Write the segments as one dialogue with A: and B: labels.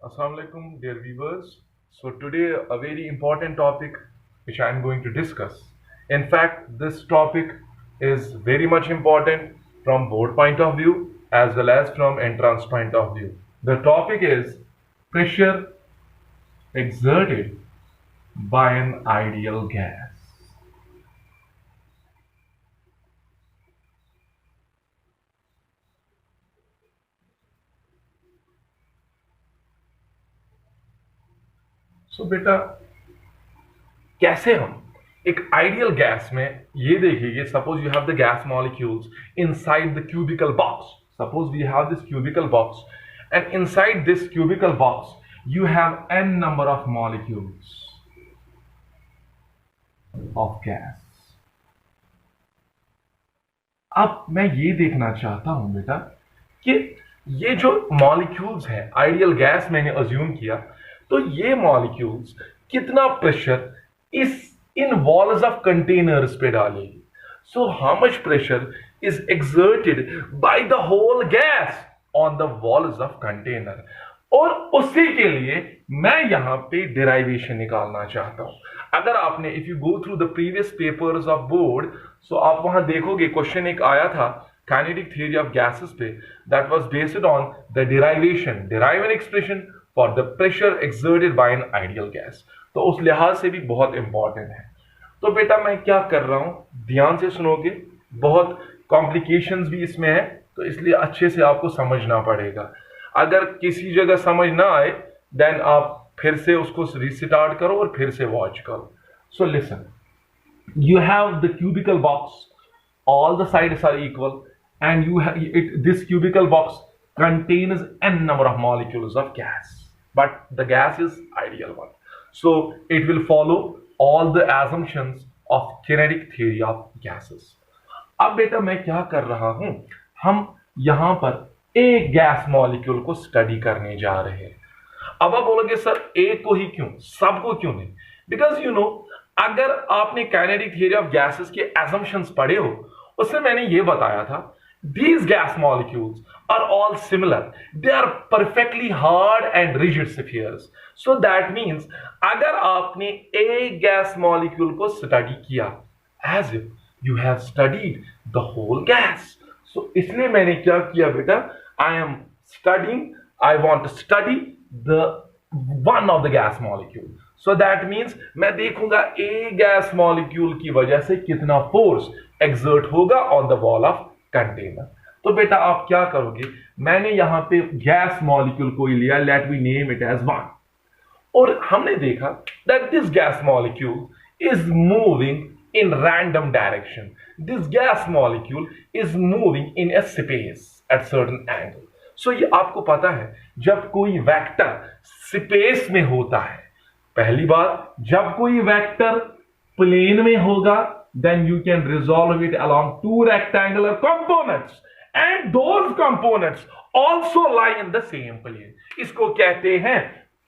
A: Assalamu alaikum, dear viewers. So today a very important topic which I am going to discuss. In fact, this topic is very much important from board point of view as well as from entrance point of view. The topic is pressure exerted by an ideal gas. So बेटा कैसे हम एक ideal gas में ये देखिए suppose you have the gas molecules inside the cubical box suppose we have this cubical box and inside this cubical box you have n number of molecules of gas. अब मैं ये देखना चाहता हूं बेटा कि ये जो मॉलिक्यूल्स है आइडियल गैस मैंने अज्यूम किया तो ये मॉलिक्यूल्स कितना प्रेशर इन वॉल्स ऑफ कंटेनर्स पे डालेगी. So how much pressure is exerted by the whole gas on the walls of container. और उसी के लिए मैं यहां पे डेराइवेशन निकालना चाहता हूं. अगर आपने if you go through the previous papers of board so आप वहां देखोगे क्वेश्चन एक आया था काइनेटिक थ्योरी ऑफ गैसेस पे that was based on the derivation derive an expression for the pressure exerted by an ideal gas. तो उस लिहाज से भी बहुत इंपॉर्टेंट है. तो बेटा मैं क्या कर रहा हूं ध्यान से सुनोगे. बहुत कॉम्प्लिकेशंस भी इसमें है तो इसलिए अच्छे से आपको समझना पड़ेगा. अगर किसी जगह समझ ना आए देन आप फिर से उसको रिस्टार्ट करो और फिर से वॉच करो. So listen, you have the cubical box, all the sides are equal, and this cubical box contains n number of molecules of gas, but the gas is ideal one, so it will follow all the assumptions of kinetic theory of gases. अब बेटा मैं क्या कर रहा हूं, हम यहां पर एक गैस मॉलिक्यूल को स्टडी करने जा रहे हैं. अब आप बोलोगे सर एक को ही क्यों, सबको क्यों नहीं? बिकॉज यू नो अगर आपने काइनेटिक थ्योरी ऑफ गैसेस के assumptions पढ़े हो उसमें मैंने ये बताया था these gas molecules are all similar, they are perfectly hard and rigid spheres. So that means अगर आपने एक गैस मॉलिक्यूल को स्टडी किया as if you have studied the whole gas. So इसलिए मैंने क्या किया बेटा, I want to study the one of the gas molecule. So that means मैं देखूंगा ए गैस मॉलिक्यूल की वजह से कितना फोर्स एक्सर्ट होगा on the wall of container. तो बेटा आप क्या करोगे, मैंने यहां पे गैस मॉलिक्यूल को ही लिया, let we name it as one. और हमने देखा that this gas molecule is moving in random direction. This gas molecule is moving in a space at certain angle. So ये आपको पता है जब कोई वेक्टर स्पेस में होता है, पहली बात जब कोई वेक्टर प्लेन में होगा then you can resolve it along two rectangular components and those components also lie in the same plane. इसको कहते हैं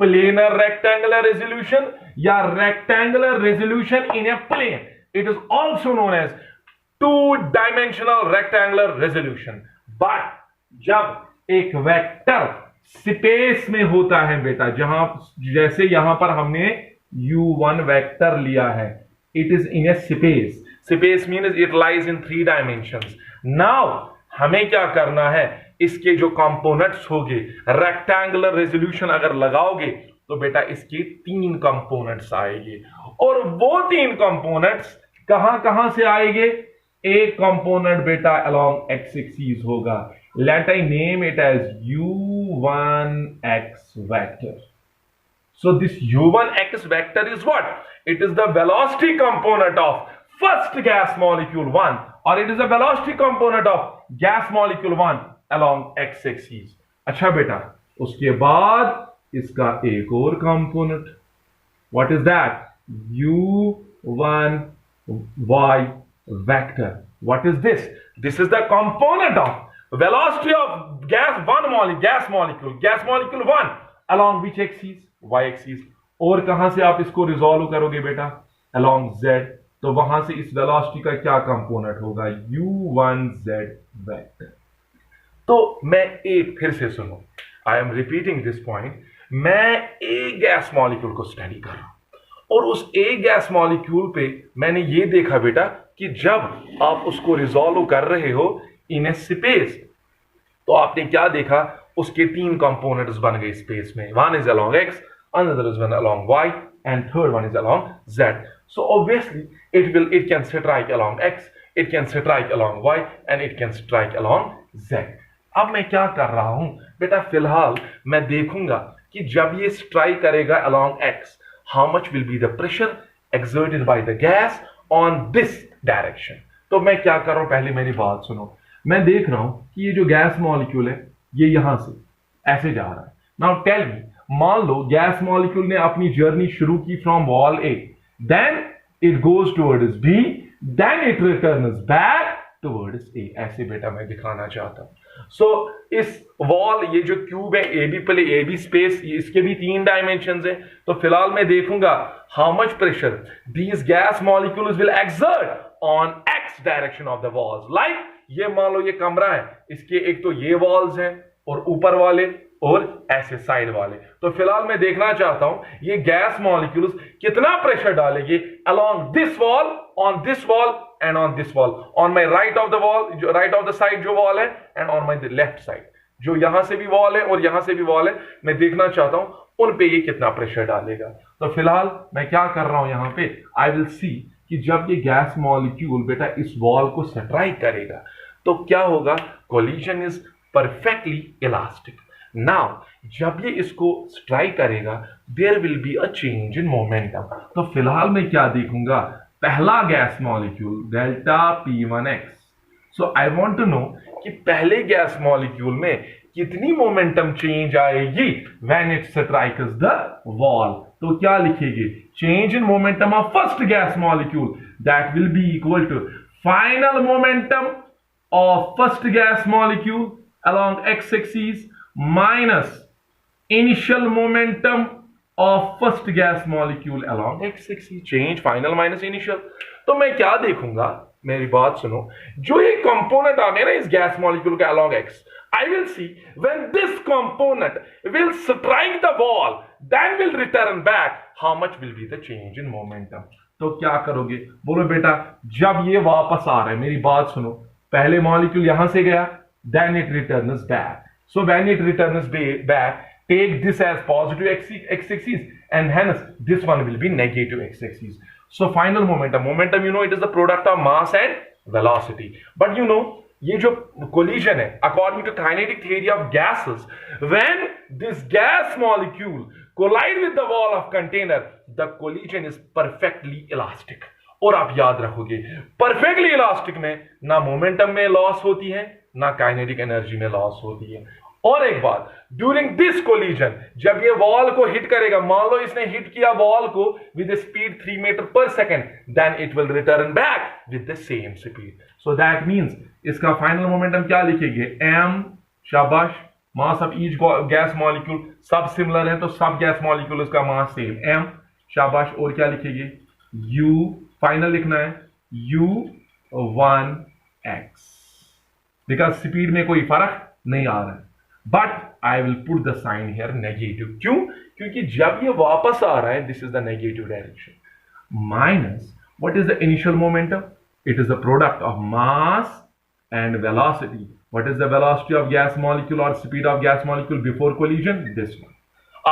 A: planar rectangular resolution या rectangular resolution in a plane. It is also known as two-dimensional rectangular resolution. But जब एक vector space में होता है बेटा, जहां जैसे यहां पर हमने u1 वेक्टर लिया है, it is in a space. Space means it lies in 3 dimensions. Now हमें क्या करना है, इसके जो कंपोनेंट्स होंगे रेक्टेंगुलर रेजोल्यूशन अगर लगाओगे तो बेटा इसके 3 कंपोनेंट्स आएंगे. और वो 3 कंपोनेंट्स कहां कहां से आएंगे, एक कंपोनेंट बेटा along x एक्सिस होगा. Let I name it as u1x vector. So this u1x vector is what? It is the velocity component of first gas molecule 1 or it is the velocity component of gas molecule 1 along x axis. अच्छा बेटा उसके बाद इसका एक और component, what is that? u1y vector. What is this? This is the component of velocity of gas molecule 1 along which axis? Y axis. और कहां से आप इसको रिजॉल्व करोगे बेटा, along z. तो वहां से इस वेलोसिटी का क्या कंपोनेंट होगा, u1z वेक्टर. तो मैं एक फिर से सुनो, I am repeating this point. मैं एक गैस मॉलिक्यूल को स्टडी कर रहा हूं और उस एक गैस मॉलिक्यूल पे मैंने ये देखा बेटा कि जब आप उसको रिजॉल्व कर रहे हो इन ए स्पेस, तो आपने क्या देखा, उसके तीन कंपोनेंट्स बन गए स्पेस में. One is along x, another is one along y, and third one is along z. So obviously it can strike along x, it can strike along y, and it can strike along z. अब मैं क्या कर रहा हूं बेटा, फिलहाल मैं देखूंगा कि जब ये स्ट्राइक करेगा along x, how much will be the pressure exerted by the gas on this direction. तो मैं क्या कर रहा हूं, पहले मेरी बात सुनो. मैं देख रहा हूं कि ये जो गैस मॉलिक्यूल है ये यहां से ऐसे जा रहा है. नाउ टेल मी, मान लो गैस मॉलिक्यूल ने अपनी जर्नी शुरू की from wall A, then it goes towards B, then it returns back towards A. ऐसे बेटा मैं दिखाना चाहता हूं. सो इस वॉल, ये जो क्यूब है A B play A B space, इसके भी तीन डायमेंशंस हैं. तो फिलहाल मैं देखूंगा how much pressure these gas molecules will exert on x direction of the walls. Like ये मान लो ये कमरा है, इसके एक तो ये वॉल्स हैं और ऊपर वाले और ऐसे साइड वाले. तो फिलहाल मैं देखना चाहता हूं ये गैस मॉलिक्यूल्स कितना प्रेशर डालेंगे along this wall, on this wall and on this wall, on my right of the wall, जो राइट ऑफ द साइड जो वॉल है, and on my left side जो यहां से भी वॉल है और यहां से भी वॉल है. मैं देखना चाहता हूं उन पे ये कितना प्रेशर डालेगा. तो फिलहाल मैं क्या कर रहा हूं यहां पे, आई विल सी कि जब ये गैस मॉलिक्यूल बेटा इस वॉल को स्ट्राइक करेगा तो क्या होगा, collision is perfectly elastic. Now जब ये इसको स्ट्राइक करेगा there will be a change in momentum. तो फिलहाल मैं क्या देखूंगा, पहला gas molecule delta P1x. So I want to know कि पहले गैस मॉलिक्यूल में कितनी मोमेंटम चेंज आएगी when it strikes the wall. तो क्या लिखेंगे, change in momentum of first gas molecule that will be equal to final momentum of first gas molecule along x-axis minus initial momentum of first gas molecule along x-axis. change final minus initial. तो मैं क्या देखूंगा, मेरी बात सुनो, जो ये component आ गए ना इस गैस मॉलिक्यूल के along x, I will see when this component will strike the wall, then will return back, how much will be the change in momentum. तो क्या करोगे, बोलो बेटा जब ये वापस आ रहा है, मेरी बात सुनो, पहले मॉलिक्यूल यहां से गया, then it returns back. So when it returns back, take this as positive x-axis and hence this one will be negative x-axis. So final momentum, you know, it is the product of mass and velocity. But you know, ये जो collision है, according to kinetic theory of gases, when this gas molecule collide with the wall of container, the collision is perfectly elastic. और आप याद रखोगे perfectly elastic में ना momentum में लॉस होती है ना काइनेटिक एनर्जी में लॉस होती है. और एक बात, ड्यूरिंग दिस कोलिजन जब ये वॉल को हिट करेगा, मान लो इसने हिट किया वॉल को विद स्पीड 3 मीटर पर second, then it will return back with the same speed. So that means इसका फाइनल मोमेंटम क्या लिखेंगे, m. शाबाश, mass of each gas molecule सब सिमिलर है तो सब गैस मॉलिक्यूल का मास सेम m. शाबाश. और क्या लिखेंगे, u. फाइनल लिखना है u1x, बिकॉज स्पीड में कोई फर्क नहीं आ रहा है. But I will put the sign here negative. क्यों, क्योंकि जब ये वापस आ रहा है this is the negative direction. Minus what is the initial momentum, it is the product of mass and velocity. What is the velocity of gas molecule और speed of gas molecule before collision, this one.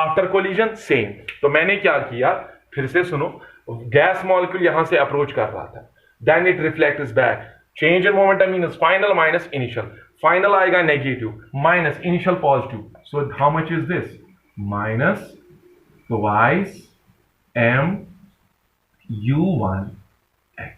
A: After collision same. तो मैंने क्या किया, फिर से सुनो, gas molecule यहां से अप्रोच कर रहा था, then it reflects back, change in momentum means final minus initial. Final आएगा negative minus initial positive. So how much is this, minus twice m u1x.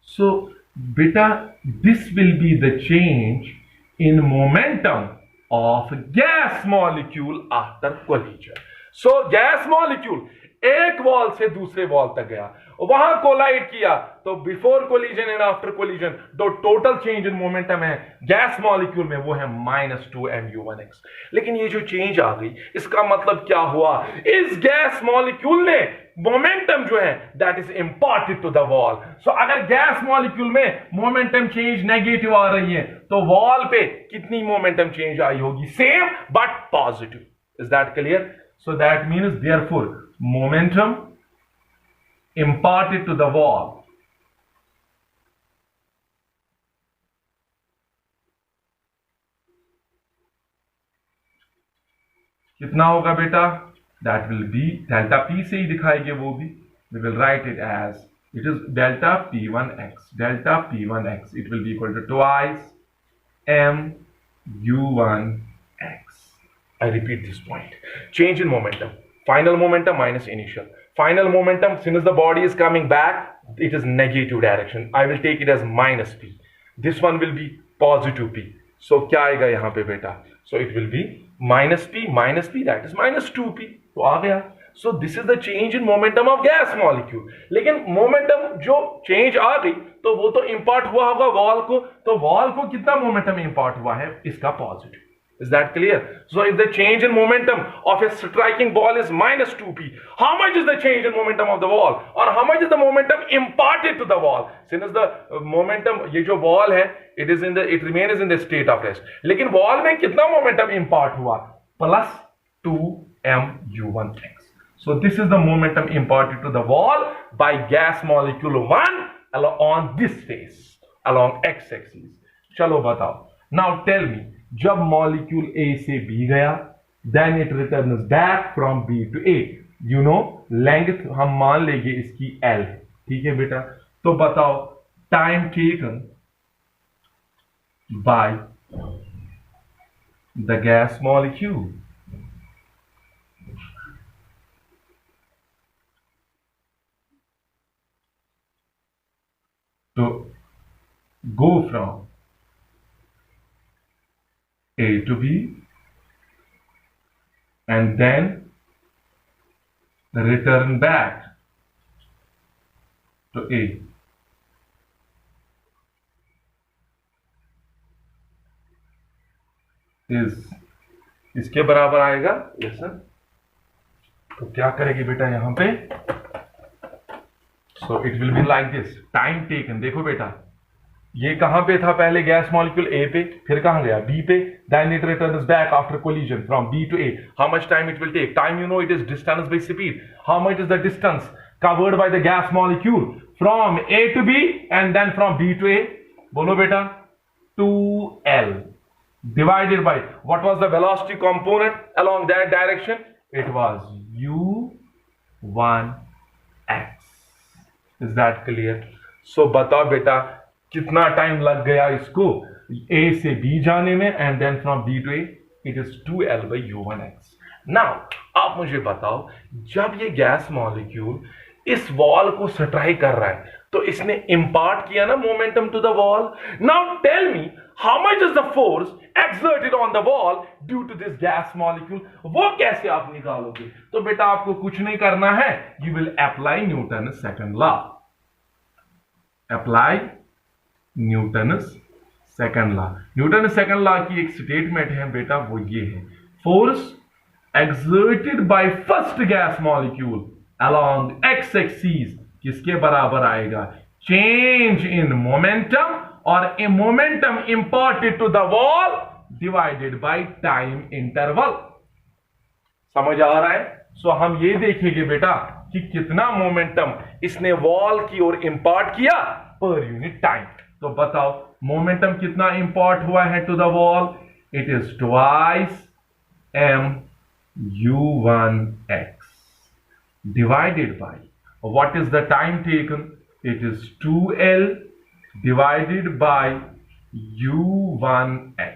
A: So beta, this will be the change in momentum of gas molecule after collision. So gas molecule एक wall से दूसरे wall तक गया, वहां collide किया, तो before collision and after collision जो total change in momentum है गैस मॉलिक्यूल में वो है -2mu1x. लेकिन ये जो चेंज आ गई इसका मतलब क्या हुआ, इस गैस मॉलिक्यूल ने मोमेंटम जो है that is important to the wall. So अगर गैस मॉलिक्यूल में मोमेंटम चेंज नेगेटिव आ रही है तो वॉल पे कितनी मोमेंटम चेंज आई होगी, same but positive. Is that clear? So that means therefore momentum imparted to the wall कितना होगा बेटा? That will be delta P से ही दिखाएंगे वो भी. We will write it as it is delta P1x. Delta P1x. It will be equal to twice m u1x. I repeat this point. Change in momentum. Final momentum minus initial. Final momentum, since the body is coming back, it is negative direction. I will take it as minus p. This one will be positive p. So क्या आएगा यहाँ पे बेटा? So it will be minus p, that is minus 2p. तो आ गया. So this is the change in momentum of gas molecule. लेकिन momentum जो change आ गई तो वो तो impart हुआ होगा wall को. तो wall को कितना momentum impart हुआ है? इसका positive. Is that clear? So if the change in momentum of a striking ball is minus 2p, how much is the change in momentum of the wall? Or how much is the momentum imparted to the wall? Since the momentum, ये जो wall है, it remains in the state of rest. लेकिन wall में कितना momentum impart हुआ? Plus 2mu1x. So this is the momentum imparted to the wall by gas molecule 1 on this face, along x-axis. चलो बताओ. Now tell me, जब molecule A से B गया, then it returns back from B to A. You know, length हम मान लेंगे इसकी L. ठीक है बेटा? तो बताओ, time taken by the gas molecule to go from A to B and then return back to A. इसके बराबर आएगा. Yes sir. तो क्या करेगी बेटा यहां पे? So it will be like this. Time taken, देखो बेटा, ये कहां पे था पहले? गैस मॉलिक्यूल A पे, फिर कहां गया? B पे. Then it returns back after collision from B to A. How much time it will take? Time, you know, it is distance by speed. How much is the distance covered by the gas molecule from A to B and then from B to A? बोलो बेटा. 2L divided by what was the velocity component along that direction? It was u1x. Is that clear? So बताओ बेटा, कितना time लग गया इसको A से B जाने में, and then from B to A it is 2L by u1x. Now आप मुझे बताओ, जब ये गैस मॉलिक्यूल इस वॉल को स्ट्राइक कर रहा है तो इसने इंपार्ट किया ना momentum to the wall. Now tell me, how much is the force exerted on the wall due to this gas molecule? वो कैसे आप निकालोगे? तो बेटा आपको कुछ नहीं करना है. You will apply Newton second law. Apply Newton's second law. Newton second law की एक स्टेटमेंट है बेटा, वो ये है: force exerted by first gas molecule along x axis किसके बराबर आएगा? चेंज इन मोमेंटम और a momentum imparted to the wall divided by time interval. समझ आ रहा है? सो हम ये देखेंगे बेटा कि कितना मोमेंटम इसने वॉल की ओर इंपार्ट किया पर यूनिट टाइम. तो बताओ मोमेंटम कितना इंपार्ट हुआ है to the wall? It is twice m u1x divided by what is the time taken? It is 2L divided by u1x.